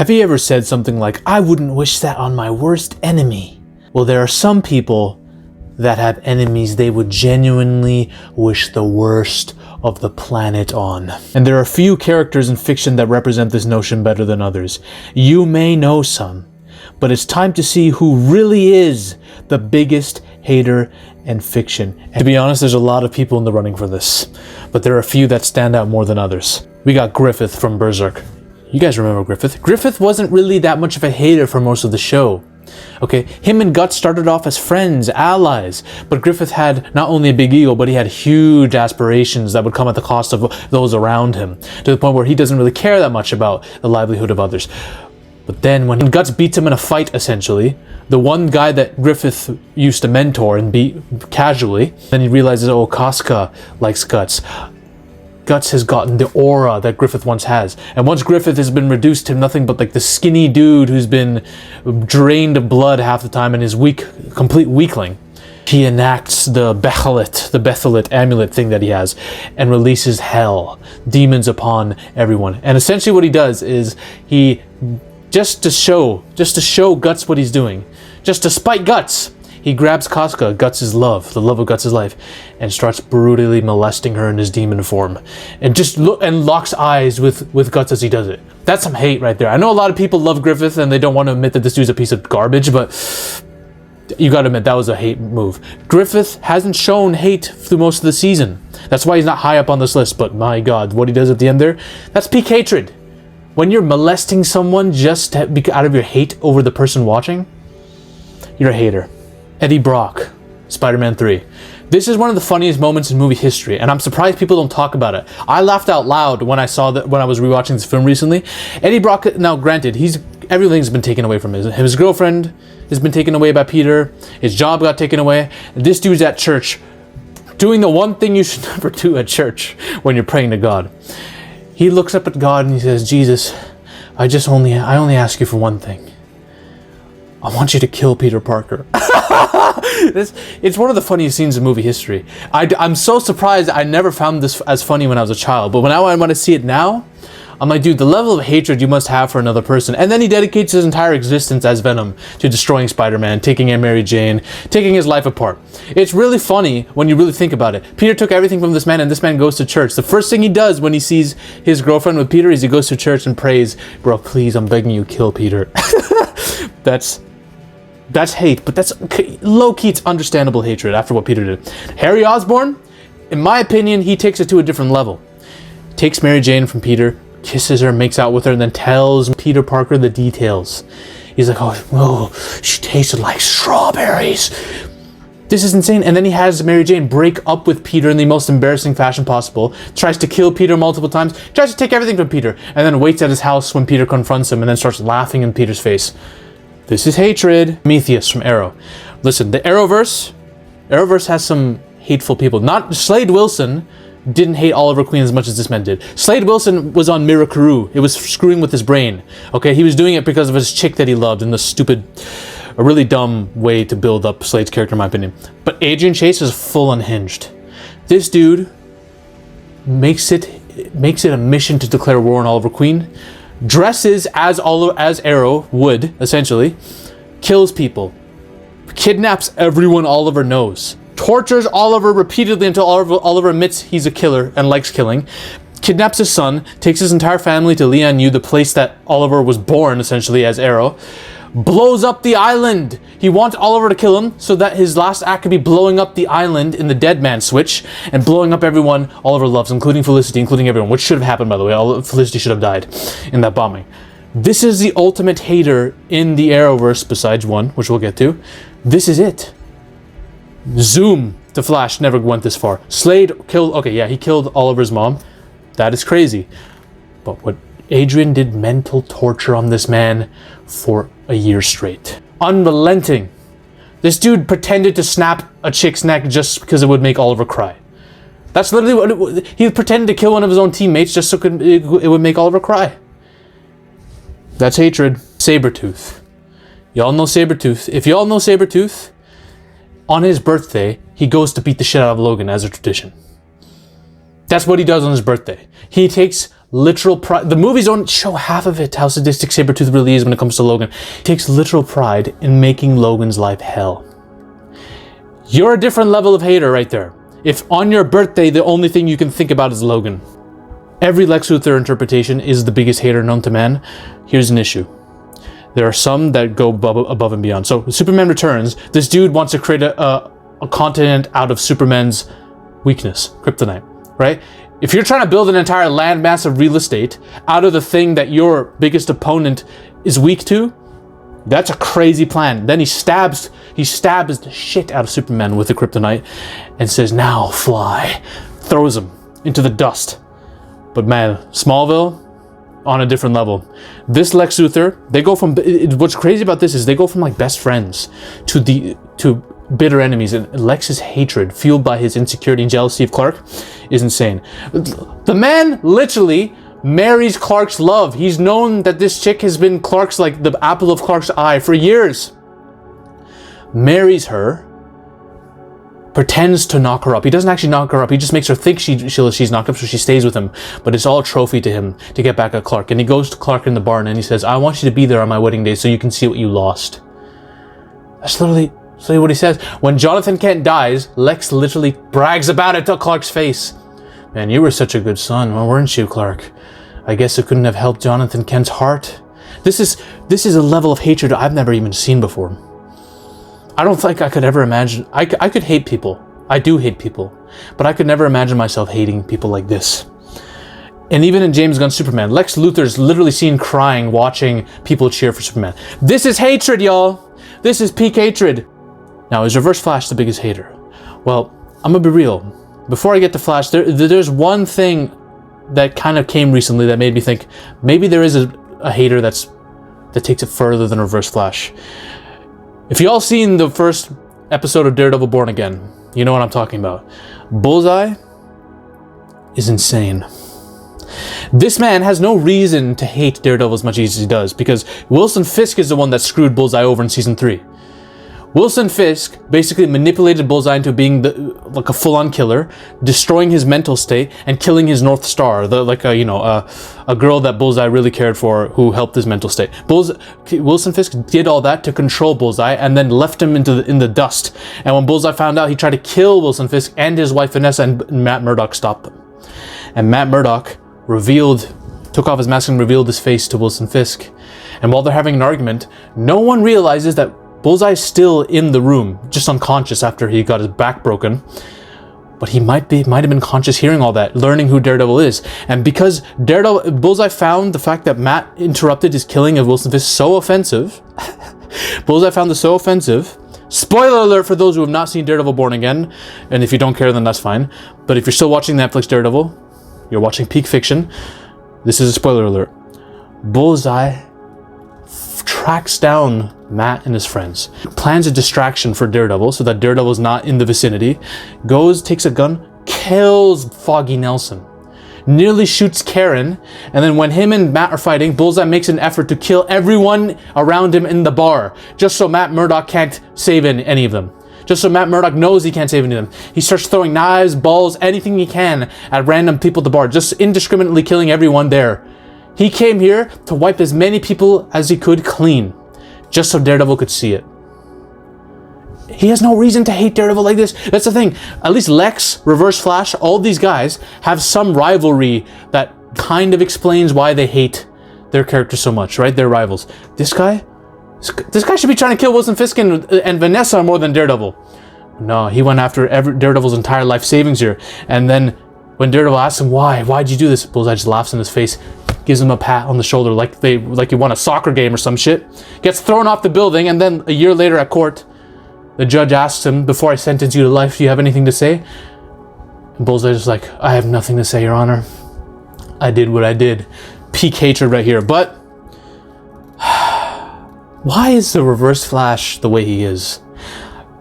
Have you ever said something like, I wouldn't wish that on my worst enemy? Well, there are some people that have enemies they would genuinely wish the worst of the planet on. And there are few characters in fiction that represent this notion better than others. You may know some, but it's time to see who really is the biggest hater in fiction. And to be honest, there's a lot of people in the running for this, but there are a few that stand out more than others. We got Griffith from Berserk. You guys remember Griffith? Griffith wasn't really that much of a hater for most of the show. Okay, him and Guts started off as friends, allies, but Griffith had not only a big ego, but he had huge aspirations that would come at the cost of those around him, to the point where he doesn't really care that much about the livelihood of others. But then when Guts beats him in a fight, essentially, the one guy that Griffith used to mentor and beat casually, then he realizes, oh, Casca likes Guts. Guts has gotten the aura that Griffith once has. And once Griffith has been reduced to nothing but like the skinny dude who's been drained of blood half the time and is weak, complete weakling, he enacts the Bethelit amulet thing that he has and releases hell, demons upon everyone. And essentially what he does is he, just to show Guts what he's doing, just to spite Guts, he grabs Casca, Guts' love, the love of Guts' life, and starts brutally molesting her in his demon form. And just locks eyes with Guts as he does it. That's some hate right there. I know a lot of people love Griffith and they don't want to admit that this dude's a piece of garbage, but you gotta admit that was a hate move. Griffith hasn't shown hate through most of the season. That's why he's not high up on this list, but my god, what he does at the end there, that's peak hatred. When you're molesting someone just out of your hate over the person watching, you're a hater. Eddie Brock, Spider-Man 3. This is one of the funniest moments in movie history, and I'm surprised people don't talk about it. I laughed out loud when I saw that when I was rewatching this film recently. Eddie Brock, now granted, everything's been taken away from him. His girlfriend has been taken away by Peter. His job got taken away. This dude's at church doing the one thing you should never do at church when you're praying to God. He looks up at God and he says, Jesus, I only ask you for one thing. I want you to kill Peter Parker. It's one of the funniest scenes in movie history. I'm so surprised I never found this as funny when I was a child, but when I want to see it now, I'm like, dude, the level of hatred you must have for another person. And then he dedicates his entire existence as Venom to destroying Spider-Man, taking Aunt Mary Jane, taking his life apart. It's really funny when you really think about it. Peter took everything from this man, and this man goes to church. The first thing he does when he sees his girlfriend with Peter is he goes to church and prays, bro, please, I'm begging you, kill Peter. That's hate, but that's low-key, it's understandable hatred after what Peter did. Harry Osborn, in my opinion, he takes it to a different level. Takes Mary Jane from Peter, kisses her, makes out with her, and then tells Peter Parker the details. He's like, oh, she tasted like strawberries. This is insane. And then he has Mary Jane break up with Peter in the most embarrassing fashion possible, tries to kill Peter multiple times, tries to take everything from Peter, and then waits at his house when Peter confronts him and then starts laughing in Peter's face. This is hatred. Prometheus from Arrow. Listen, the Arrowverse has some hateful people. Not Slade Wilson didn't hate Oliver Queen as much as this man did. Slade Wilson was on Mirakuru. It was screwing with his brain. Okay, he was doing it because of his chick that he loved and a really dumb way to build up Slade's character in my opinion. But Adrian Chase is full unhinged. This dude makes it a mission to declare war on Oliver Queen. Dresses as Arrow would, essentially, kills people, kidnaps everyone Oliver knows, tortures Oliver repeatedly until Oliver admits he's a killer and likes killing, kidnaps his son, takes his entire family to Lian-Yu, the place that Oliver was born, essentially, as Arrow, blows up the island. He wants Oliver to kill him so that his last act could be blowing up the island in the Dead Man switch and blowing up everyone Oliver loves, including Felicity, including everyone, which should have happened, by the way. Felicity should have died in that bombing. This is the ultimate hater in the Arrowverse, besides one, which we'll get to. This is it. Zoom to Flash never went this far. Slade killed, he killed Oliver's mom. That is crazy. But what Adrian did mental torture on this man for a year straight. Unrelenting. This dude pretended to snap a chick's neck just because it would make Oliver cry. That's literally what he pretended to kill one of his own teammates just so it would make Oliver cry. That's hatred. Sabretooth. Y'all know Sabretooth. If y'all know Sabretooth, on his birthday, he goes to beat the shit out of Logan as a tradition. That's what he does on his birthday. He takes literal pride. The movies don't show half of it, how sadistic Sabretooth really is when it comes to Logan. He takes literal pride in making Logan's life hell. You're a different level of hater right there. If on your birthday, the only thing you can think about is Logan. Every Lex Luthor interpretation is the biggest hater known to man. Here's an issue. There are some that go above and beyond. So Superman Returns, this dude wants to create a continent out of Superman's weakness, kryptonite, right? If you're trying to build an entire landmass of real estate out of the thing that your biggest opponent is weak to, that's a crazy plan. Then he stabs the shit out of Superman with the kryptonite and says, now fly. Throws him into the dust. But man, Smallville, on a different level. This Lex Luthor, they go from, what's crazy about this is they go from like best friends to bitter enemies, and Lex's hatred, fueled by his insecurity and jealousy of Clark, is insane. The man literally marries Clark's love. He's known that this chick has been Clark's, like, the apple of Clark's eye for years. Marries her, pretends to knock her up. He doesn't actually knock her up. He just makes her think she's knocked up, so she stays with him. But it's all a trophy to him to get back at Clark. And he goes to Clark in the barn and he says, I want you to be there on my wedding day so you can see what you lost. That's literally what he says. When Jonathan Kent dies, Lex literally brags about it to Clark's face. Man, you were such a good son, weren't you, Clark? I guess it couldn't have helped Jonathan Kent's heart. This is a level of hatred I've never even seen before. I don't think I could ever imagine. I could hate people. I do hate people. But I could never imagine myself hating people like this. And even in James Gunn's Superman, Lex Luthor's literally seen crying watching people cheer for Superman. This is hatred, y'all. This is peak hatred. Now, is Reverse Flash the biggest hater? Well, I'm gonna be real. Before I get to Flash, there's one thing that kind of came recently that made me think maybe there is a hater that takes it further than Reverse Flash. If y'all seen the first episode of Daredevil Born Again, you know what I'm talking about. Bullseye is insane. This man has no reason to hate Daredevil as much as he does, because Wilson Fisk is the one that screwed Bullseye over in season 3. Wilson Fisk basically manipulated Bullseye into being like a full-on killer, destroying his mental state and killing his North Star, a girl that Bullseye really cared for, who helped his mental state. Wilson Fisk did all that to control Bullseye and then left him in the dust. And when Bullseye found out, he tried to kill Wilson Fisk and his wife Vanessa, and Matt Murdock stopped them. And Matt Murdock took off his mask and revealed his face to Wilson Fisk. And while they're having an argument, no one realizes that Bullseye's still in the room, just unconscious after he got his back broken. But he might have been conscious hearing all that, learning who Daredevil is. And because Bullseye found the fact that Matt interrupted his killing of Wilson Fisk so offensive, Bullseye found this so offensive. Spoiler alert for those who have not seen Daredevil Born Again, and if you don't care, then that's fine. But if you're still watching Netflix Daredevil, you're watching peak fiction, this is a spoiler alert. Bullseye tracks down Matt and his friends, plans a distraction for Daredevil so that Daredevil is not in the vicinity, takes a gun, kills Foggy Nelson, nearly shoots Karen, and then when him and Matt are fighting, Bullseye makes an effort to kill everyone around him in the bar, just so Matt Murdock can't save any of them. Just so Matt Murdock knows he can't save any of them. He starts throwing knives, balls, anything he can at random people at the bar, just indiscriminately killing everyone there. He came here to wipe as many people as he could clean, just so Daredevil could see it. He has no reason to hate Daredevil like this. That's the thing. At least Lex, Reverse Flash, all these guys have some rivalry that kind of explains why they hate their characters so much, right? They're rivals. This guy should be trying to kill Wilson Fisk and Vanessa more than Daredevil. No, he went after Daredevil's entire life savings here. And then when Daredevil asks him why'd you do this? Bullseye just laughs in his face, gives him a pat on the shoulder like he won a soccer game or some shit. Gets thrown off the building, and then a year later at court, the judge asks him, before I sentence you to life, do you have anything to say? And Bullseye's just like, I have nothing to say, Your Honor. I did what I did. Peak hatred right here. But why is the Reverse Flash the way he is?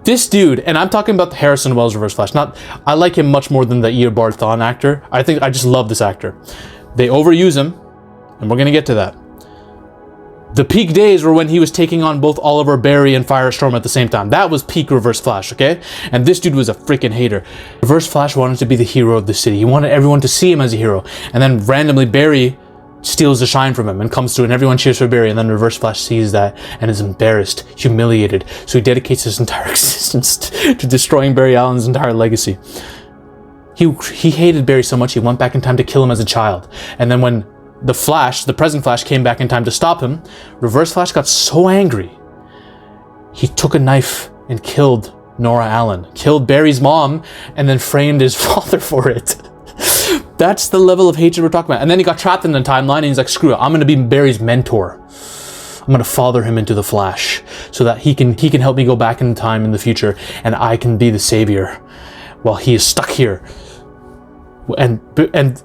This dude, and I'm talking about the Harrison Wells Reverse Flash. I like him much more than the Eobard Thawne actor. I just love this actor. They overuse him, and we're gonna get to that. The peak days were when he was taking on both Oliver, Barry, and Firestorm at the same time. That was peak Reverse Flash, okay? And this dude was a freaking hater. Reverse Flash wanted to be the hero of the city. He wanted everyone to see him as a hero. And then randomly Barry steals the shine from him and comes through, and everyone cheers for Barry, and then Reverse Flash sees that and is embarrassed, humiliated. So he dedicates his entire existence to destroying Barry Allen's entire legacy. He hated Barry so much he went back in time to kill him as a child. And then when the Flash, the present Flash, came back in time to stop him, Reverse Flash got so angry, he took a knife and killed Nora Allen, killed Barry's mom, and then framed his father for it. That's the level of hatred we're talking about. And then he got trapped in the timeline, and he's like, screw it, I'm gonna be Barry's mentor. I'm gonna father him into the Flash so that he can help me go back in time in the future, and I can be the savior while he is stuck here. And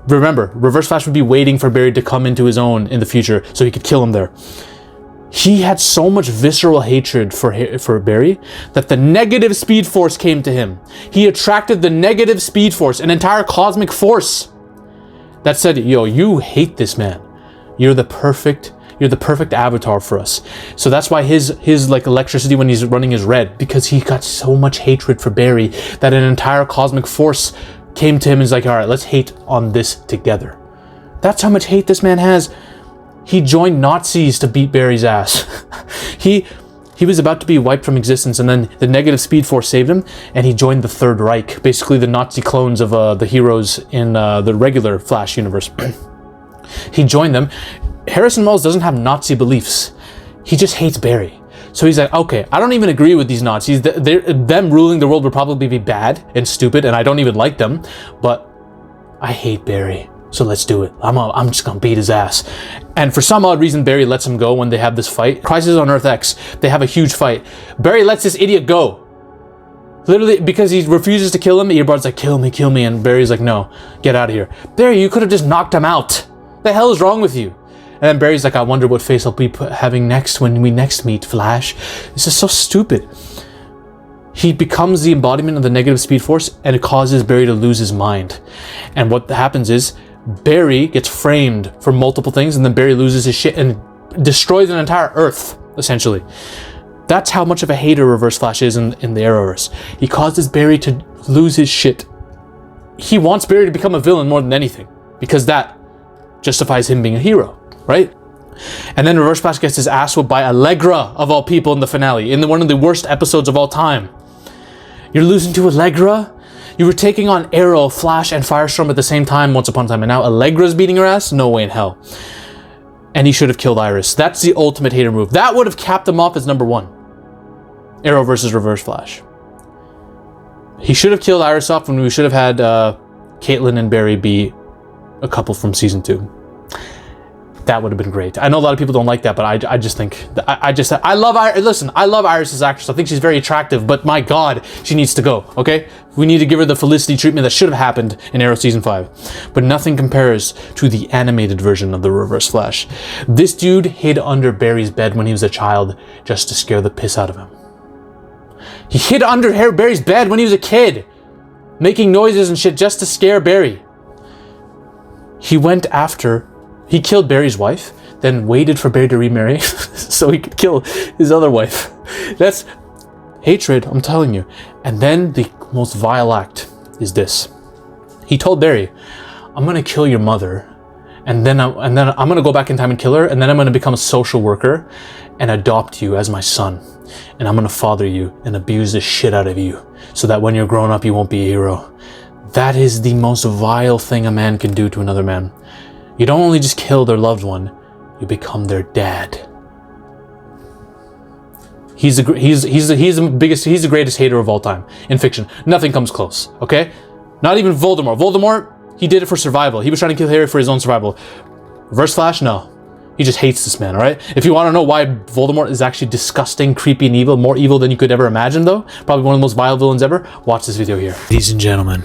remember, Reverse Flash would be waiting for Barry to come into his own in the future so he could kill him there. He had so much visceral hatred for Barry that the negative speed force came to him. He attracted the negative speed force, an entire cosmic force that said, yo, you hate this man. You're the perfect avatar for us. So that's why his like electricity when he's running is red, because he got so much hatred for Barry that an entire cosmic force came to him and was like, all right, let's hate on this together. That's how much hate this man has. He joined Nazis to beat Barry's ass. He was about to be wiped from existence, and then the negative speed force saved him, and he joined the Third Reich, basically the Nazi clones of the heroes in the regular Flash universe. He joined them. Harrison Wells doesn't have Nazi beliefs. He just hates Barry. So he's like, okay, I don't even agree with these Nazis. Them ruling the world would probably be bad and stupid, and I don't even like them, but I hate Barry, so let's do it. I'm just gonna beat his ass. And for some odd reason, Barry lets him go when they have this fight. Crisis on Earth X, they have a huge fight. Barry lets this idiot go. Literally, because he refuses to kill him, Earbud's like, kill me, and Barry's like, no, get out of here. Barry, you could have just knocked him out. The hell is wrong with you? And then Barry's like, I wonder what face I'll be having next when we next meet, Flash. This is so stupid. He becomes the embodiment of the negative speed force, and it causes Barry to lose his mind. And what happens is, Barry gets framed for multiple things, and then Barry loses his shit and destroys an entire Earth, essentially. That's how much of a hater Reverse Flash is in the Arrowverse. He causes Barry to lose his shit. He wants Barry to become a villain more than anything, because that justifies him being a hero. Right? And then Reverse Flash gets his ass whooped by Allegra, of all people, in the finale, in one of the worst episodes of all time. You're losing to Allegra? You were taking on Arrow, Flash, and Firestorm at the same time once upon a time, and now Allegra's beating her ass? No way in hell. And he should have killed Iris. That's the ultimate hater move. That would have capped him off as #1. Arrow versus Reverse Flash. He should have killed Iris off when we should have had Caitlin and Barry be a couple from season 2. That would have been great. I know a lot of people don't like that, but I just think I love Iris. Listen, I love Iris as actress. I think she's very attractive, but my God, she needs to go. Okay, we need to give her the Felicity treatment that should have happened in Arrow season 5. But nothing compares to the animated version of the Reverse Flash. This dude hid under Barry's bed when he was a child just to scare the piss out of him. He hid under Barry's bed when he was a kid, making noises and shit just to scare Barry. He killed Barry's wife, then waited for Barry to remarry so he could kill his other wife. That's hatred, I'm telling you. And then the most vile act is this. He told Barry, I'm gonna kill your mother, and then I'm gonna go back in time and kill her, and then I'm gonna become a social worker and adopt you as my son. And I'm gonna father you and abuse the shit out of you so that when you're grown up, you won't be a hero. That is the most vile thing a man can do to another man. You don't only just kill their loved one, you become their dad. He's the greatest hater of all time in fiction. Nothing comes close, okay? Not even Voldemort. Voldemort, he did it for survival. He was trying to kill Harry for his own survival. Reverse Flash, no. He just hates this man, all right? If you want to know why Voldemort is actually disgusting, creepy, and evil, more evil than you could ever imagine, though, probably one of the most vile villains ever, watch this video here. Ladies and gentlemen,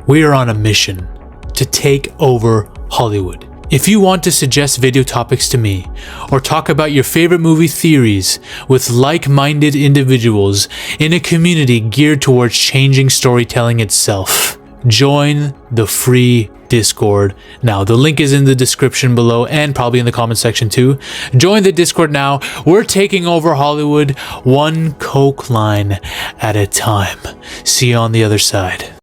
we are on a mission to take over Hollywood. If you want to suggest video topics to me, or talk about your favorite movie theories with like-minded individuals in a community geared towards changing storytelling itself, join the free Discord now. The link is in the description below and probably in the comment section too. Join the Discord now. We're taking over Hollywood one coke line at a time. See you on the other side.